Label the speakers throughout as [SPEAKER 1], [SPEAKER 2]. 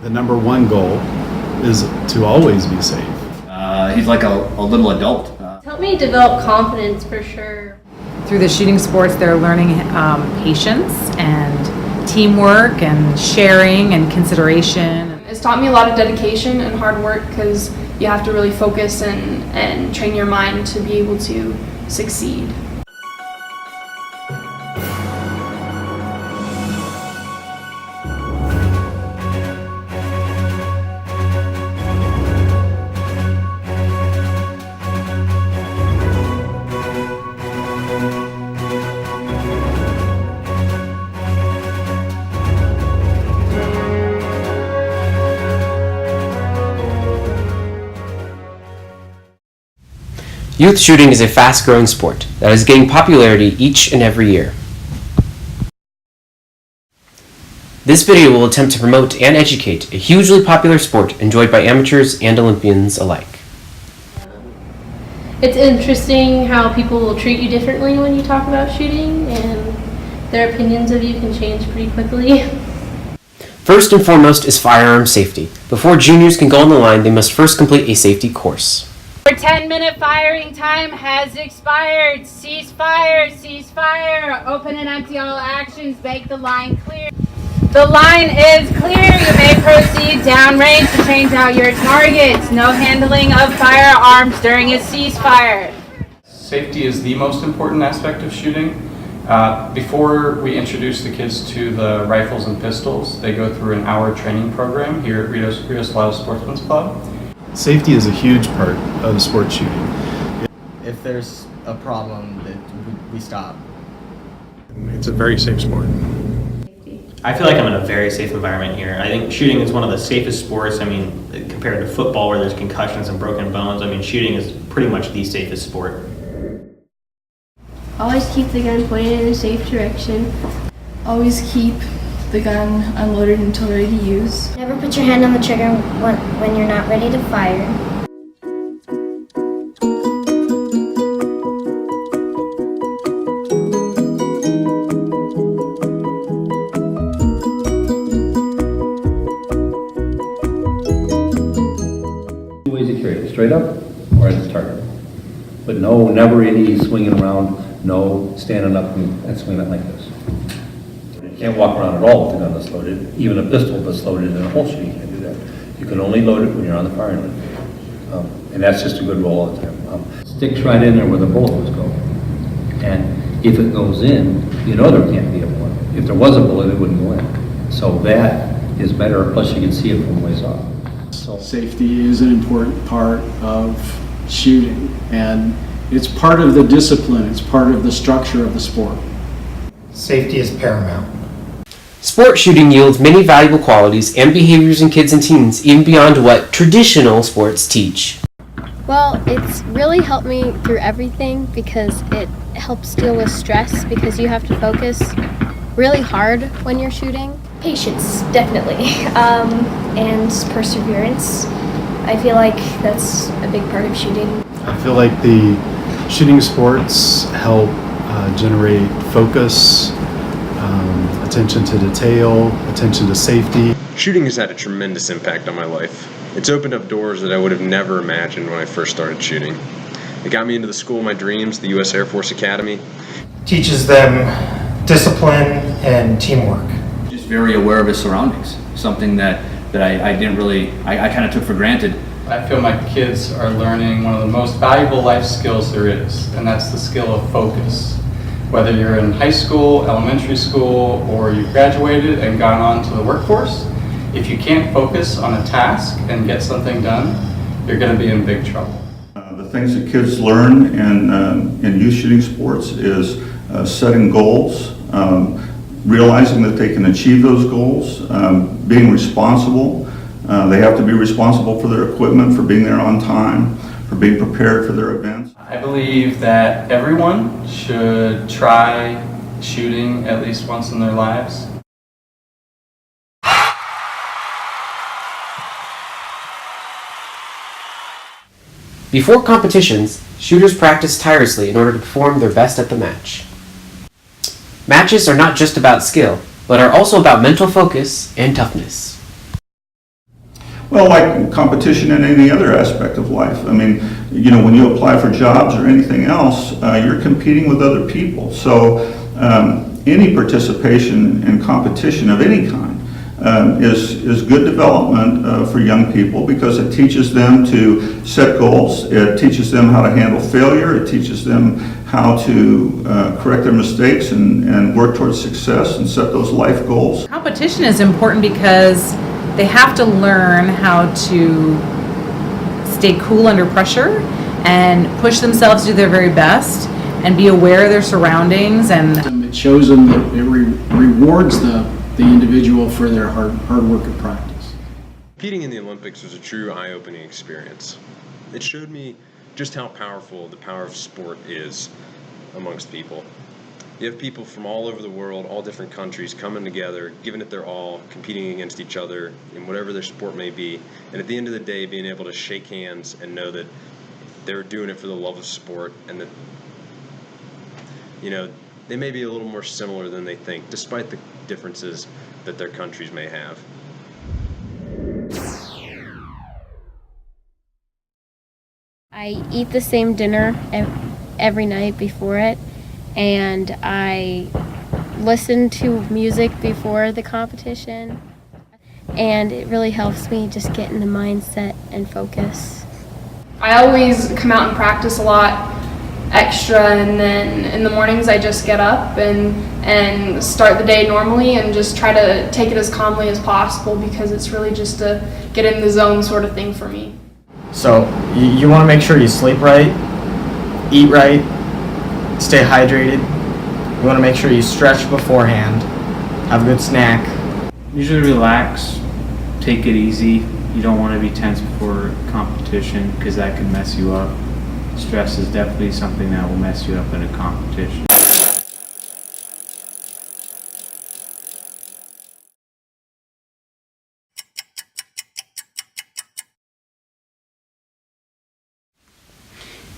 [SPEAKER 1] The number one goal is to always be safe.
[SPEAKER 2] He's like a little adult.
[SPEAKER 3] It's helped me develop confidence for sure.
[SPEAKER 4] Through the shooting sports, they're learning patience and teamwork and sharing and consideration.
[SPEAKER 5] It's taught me a lot of dedication and hard work because you have to really focus and train your mind to be able to succeed.
[SPEAKER 6] Youth shooting is a fast-growing sport that is gaining popularity each and every year. This video will attempt to promote and educate a hugely popular sport enjoyed by amateurs and Olympians alike.
[SPEAKER 3] It's interesting how people will treat you differently when you talk about shooting, and their opinions of you can change pretty quickly.
[SPEAKER 6] First and foremost is firearm safety. Before juniors can go on the line, they must first complete a safety course.
[SPEAKER 7] Our 10-minute firing time has expired. Cease fire, cease fire. Open and empty all actions. Make the line clear. The line is clear. You may proceed downrange to change out your targets. No handling of firearms during a ceasefire.
[SPEAKER 8] Safety is the most important aspect of shooting. Before we introduce the kids to the rifles and pistols, they go through an hour training program here at Rio Salado Sportsman's Club.
[SPEAKER 1] Safety is a huge part of sport shooting.
[SPEAKER 9] If there's a problem, we stop.
[SPEAKER 10] It's a very safe sport.
[SPEAKER 11] I feel like I'm in a very safe environment here. I think shooting is one of the safest sports. I mean, compared to football where there's concussions and broken bones, I mean, shooting is pretty much the safest sport.
[SPEAKER 12] Always keep the gun pointed in a safe direction.
[SPEAKER 5] Always keep the gun unloaded until ready to use.
[SPEAKER 13] Never put your hand on the trigger when you're not ready to fire.
[SPEAKER 14] Two ways to carry it, straight up or at the target. But no, never any swinging around, no standing up and swinging it like this. You can't walk around at all with a gun that's loaded. Even a pistol that's loaded in a holster, you can't do that. You can only load it when you're on the firing line. And that's just a good rule all the time. Sticks right in there where the bullet would go. And if it goes in, you know there can't be a bullet. If there was a bullet, it wouldn't go in. So that is better, plus you can see it from ways off.
[SPEAKER 10] So safety is an important part of shooting, and it's part of the discipline, it's part of the structure of the sport.
[SPEAKER 9] Safety is paramount.
[SPEAKER 6] Sport shooting yields many valuable qualities and behaviors in kids and teens, even beyond what traditional sports teach.
[SPEAKER 15] Well, it's really helped me through everything because it helps deal with stress because you have to focus really hard when you're shooting.
[SPEAKER 13] Patience, definitely, and perseverance. I feel like that's a big part of shooting.
[SPEAKER 1] I feel like the shooting sports help generate focus, attention to detail, attention to safety.
[SPEAKER 16] Shooting has had a tremendous impact on my life. It's opened up doors that I would have never imagined when I first started shooting. It got me into the school of my dreams, the U.S. Air Force Academy.
[SPEAKER 9] Teaches them discipline and teamwork.
[SPEAKER 2] Just very aware of his surroundings, something that I didn't really, I kind of took for granted.
[SPEAKER 8] I feel my kids are learning one of the most valuable life skills there is, and that's the skill of focus. Whether you're in high school, elementary school, or you've graduated and gone on to the workforce, if you can't focus on a task and get something done, you're going to be in big trouble.
[SPEAKER 17] The things that kids learn in youth shooting sports is setting goals, realizing that they can achieve those goals, being responsible. They have to be responsible for their equipment, for being there on time, for being prepared for their events.
[SPEAKER 8] I believe that everyone should try shooting at least once in their lives.
[SPEAKER 6] Before competitions, shooters practice tirelessly in order to perform their best at the match. Matches are not just about skill, but are also about mental focus and toughness.
[SPEAKER 17] Well, like competition in any other aspect of life. I mean, you know, when you apply for jobs or anything else, you're competing with other people. So any participation in competition of any kind is good development for young people, because it teaches them to set goals, it teaches them how to handle failure, it teaches them how to correct their mistakes and work towards success and set those life goals.
[SPEAKER 4] Competition is important because they have to learn how to stay cool under pressure and push themselves to do their very best and be aware of their surroundings. And
[SPEAKER 10] it shows them that it rewards the individual for their hard work and practice.
[SPEAKER 16] Competing in the Olympics was a true eye-opening experience. It showed me just how powerful the power of sport is amongst people. You have people from all over the world, all different countries, coming together, giving it their all, competing against each other in whatever their sport may be, and at the end of the day being able to shake hands and know that they were doing it for the love of sport, and that, you know, they may be a little more similar than they think, despite the differences that their countries may have.
[SPEAKER 15] I eat the same dinner every night before it, and I listen to music before the competition, and it really helps me just get in the mindset and focus.
[SPEAKER 5] I always come out and practice a lot extra, and then in the mornings I just get up and start the day normally and just try to take it as calmly as possible, because it's really just a get in the zone sort of thing for me.
[SPEAKER 9] So you want to make sure you sleep right, eat right, stay hydrated. You want to make sure you stretch beforehand, have a good snack.
[SPEAKER 18] Usually relax, take it easy. You don't want to be tense before competition, because that can mess you up. Stress is definitely something that will mess you up in a competition.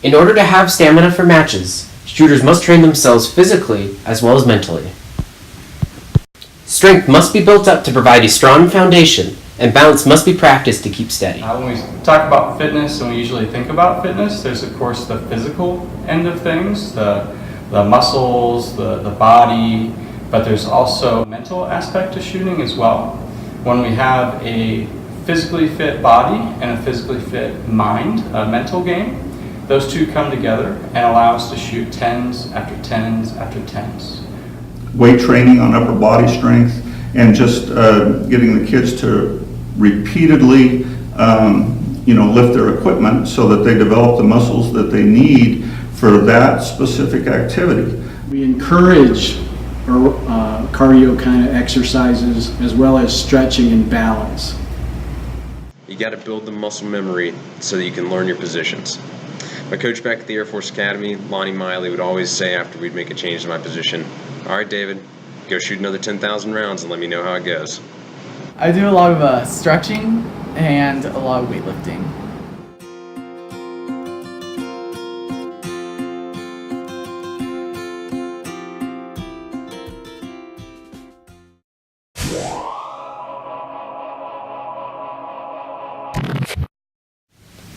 [SPEAKER 6] In order to have stamina for matches, shooters must train themselves physically as well as mentally. Strength must be built up to provide a strong foundation, and balance must be practiced to keep steady.
[SPEAKER 8] When we talk about fitness, and we usually think about fitness, there's of course the physical end of things, the muscles, the body, but there's also a mental aspect to shooting as well. When we have a physically fit body and a physically fit mind, a mental game, those two come together and allow us to shoot 10s after 10s after 10s.
[SPEAKER 17] Weight training on upper body strength, and just getting the kids to repeatedly lift their equipment so that they develop the muscles that they need for that specific activity.
[SPEAKER 10] We encourage cardio kind of exercises as well as stretching and balance.
[SPEAKER 16] You got to build the muscle memory so that you can learn your positions. My coach back at the Air Force Academy, Lonnie Miley, would always say after we'd make a change to my position, "All right, David, go shoot another 10,000 rounds and let me know how it goes."
[SPEAKER 19] I do a lot of stretching and a lot of weightlifting.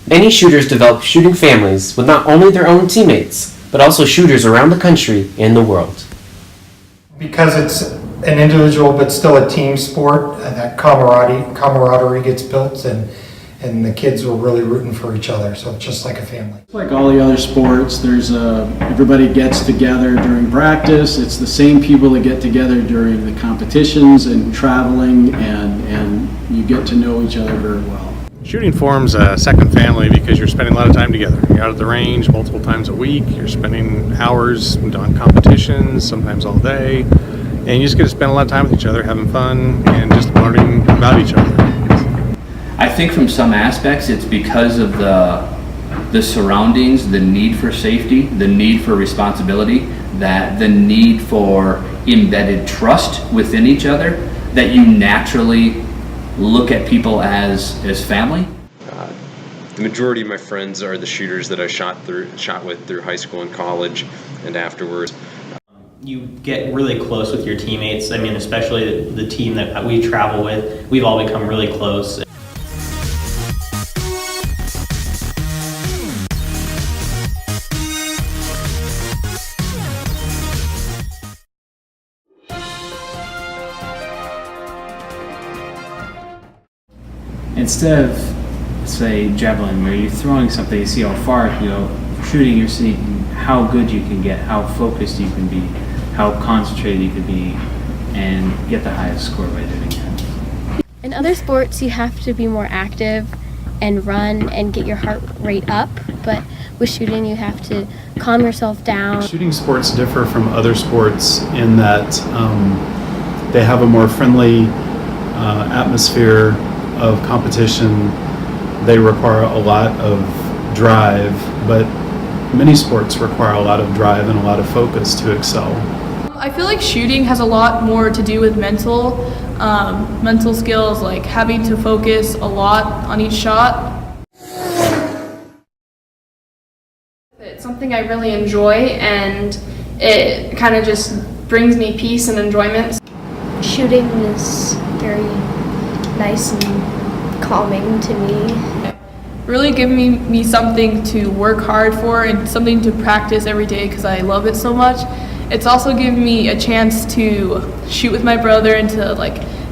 [SPEAKER 6] Many shooters develop shooting families with not only their own teammates, but also shooters around the country and the world.
[SPEAKER 20] Because it's an individual but still a team sport, and that camaraderie gets built, and the kids were really rooting for each other, so it's just like a family.
[SPEAKER 10] Like all the other sports, there's everybody gets together during practice. It's the same people that get together during the competitions and traveling, and you get to know each other very well.
[SPEAKER 21] Shooting forms a second family because you're spending a lot of time together. You're out at the range multiple times a week. You're spending hours on competitions, sometimes all day. And you just get to spend a lot of time with each other, having fun, and just learning about each other.
[SPEAKER 2] I think from some aspects it's because of the surroundings, the need for safety, the need for responsibility, that the need for embedded trust within each other, that you naturally look at people as family.
[SPEAKER 16] The majority of my friends are the shooters that I shot with through high school and college and afterwards.
[SPEAKER 11] You get really close with your teammates. I mean, especially the team that we travel with, we've all become really close.
[SPEAKER 18] instead of, say, javelin, where you're throwing something, you see how far it can go, shooting, you're seeing how good you can get, how focused you can be, how concentrated you can be, and get the highest score by doing that.
[SPEAKER 15] In other sports, you have to be more active and run and get your heart rate up, but with shooting, you have to calm yourself down.
[SPEAKER 1] Shooting sports differ from other sports in that they have a more friendly atmosphere of competition. They require a lot of drive, but many sports require a lot of drive and a lot of focus to excel.
[SPEAKER 5] I feel like shooting has a lot more to do with mental skills, like having to focus a lot on each shot. It's something I really enjoy, and it kind of just brings me peace and enjoyment.
[SPEAKER 13] Shooting is very nice and calming to me.
[SPEAKER 5] Really giving me something to work hard for and something to practice every day because I love it so much. It's also given me a chance to shoot with my brother and to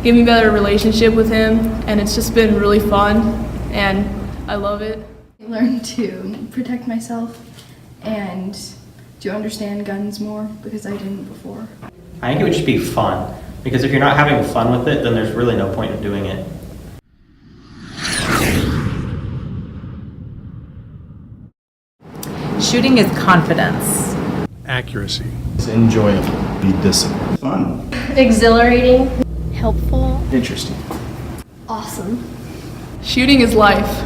[SPEAKER 5] give me a better relationship with him, and it's just been really fun and I love it.
[SPEAKER 3] I learned to protect myself and to understand guns more because I didn't before.
[SPEAKER 11] I think it would just be fun, because if you're not having fun with it, then there's really no point in doing it.
[SPEAKER 4] Shooting is confidence.
[SPEAKER 21] Accuracy.
[SPEAKER 1] It's enjoyable. Be disciplined.
[SPEAKER 17] Fun.
[SPEAKER 15] Exhilarating. Helpful.
[SPEAKER 10] Interesting.
[SPEAKER 3] Awesome.
[SPEAKER 5] Shooting is life.